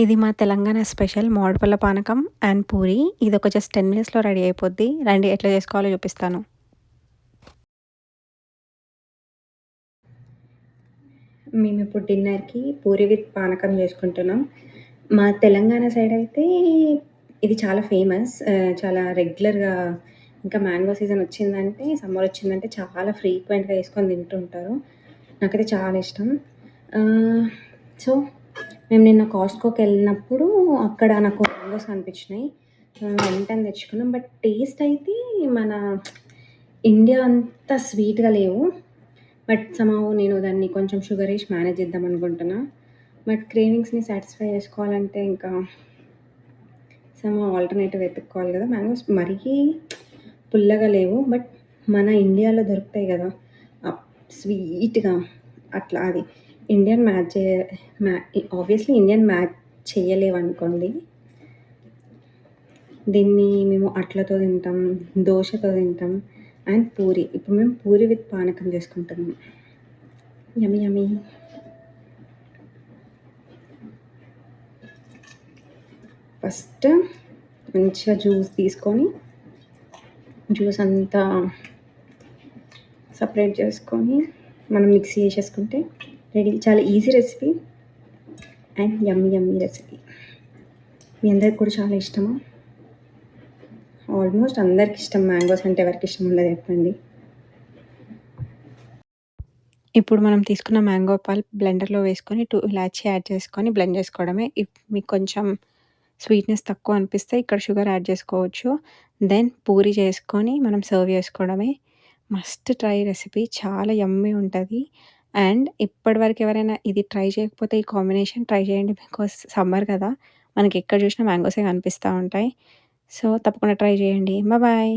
ఇది మా తెలంగాణ స్పెషల్ మామిడిపళ్ళ పానకం అండ్ పూరి. ఇదొక జస్ట్ 10 మినిట్స్‌లో రెడీ అయిపోద్ది. రండి ఎట్లా చేసుకోవాలో చూపిస్తాను. మేమిప్పుడు డిన్నర్‌కి పూరి విత్ పానకం చేసుకుంటున్నాం. మా తెలంగాణ సైడ్ అయితే ఇది చాలా ఫేమస్. చాలా రెగ్యులర్‌గా ఇంకా మ్యాంగో సీజన్ వచ్చిందంటే, సమ్మర్ వచ్చిందంటే చాలా ఫ్రీక్వెంట్‌గా ఏసుకొని తింటుంటారు. నాకైతే చాలా ఇష్టం. ఆహ్, సో, మేము నిన్న కాస్ట్‌కోకెళ్ళినప్పుడు అక్కడ నాకు మ్యాంగోస్ కనిపించినాయి. వెంటనే తెచ్చుకున్నాం. బట్ టేస్ట్ అయితే మన ఇండియా అంత స్వీట్‌గా లేవు. బట్ సమ్‌హౌ నేను దాన్ని కొంచెం షుగరేసి మేనేజ్ చేద్దాం అనుకుంటున్నా. బట్ క్రేవింగ్స్‌ని సాటిస్ఫై చేసుకోవాలంటే ఇంకా సమ్‌హౌ ఆల్టర్‌నేటివ్ వెతుక్కోవాలి గదా! మ్యాంగోస్ మరీ పుల్లగా లేవు. బట్ మన ఇండియాలో దొరుకుతాయి గదా! స్వీట్‌గా అట్లా అది. ఇండియన్ మ్యాచ్ చే మ్యా ఆబ్వియస్‌లీ ఇండియన్ మ్యాచ్ చేయలేవనుకోండి. దీన్ని మేము అట్లతో తింటాం, దోసతో తింటాం అండ్ పూరి. ఇప్పుడు మేము పూరి విత్ పానకం చేసుకుంటున్నాం. Yummy yummy. ఫస్ట్ మంచిగా జ్యూస్ తీసుకొని, జ్యూస్ అంతా సెపరేట్ చేసుకొని, మనం మిక్సీ చేసేసుకుంటే రెడీ. చాలా easy recipe and yummy yummy recipe. మీ అందరికి కూడా చాలా ఇష్టమా? ఆల్మోస్ట్ అందరికి ఇష్టం. మ్యాంగోస్ అంటే ఎవరికి ఇష్టం ఉండదు చెప్పండి. ఇప్పుడు మనం తీసుకున్న మ్యాంగో పల్ప్ బ్లెండర్‌లో వేసుకొని 2 ఇలాచీ యాడ్ చేసుకొని బ్లెండ్ చేసుకోవడమే. మీకు కొంచెం స్వీట్‌నెస్ తక్కువ అనిపిస్తే ఇక్కడ షుగర్ యాడ్ చేసుకోవచ్చు. దెన్ పూరి చేసుకొని మనం సర్వ్ చేసుకోవడమే. Must try recipe. చాలా యమ్మీ ఉంటది. అండ్ ఇప్పటివరకు ఎవరైనా ఇది ట్రై చేయకపోతే ఈ కాంబినేషన్ ట్రై చేయండి. బికాజ్ సమ్మర్ కదా! మనకి ఎక్కడ చూసినా మ్యాంగోసే కనిపిస్తా ఉంటాయి. సో, తప్పకుండా ట్రై చేయండి. బాయ్.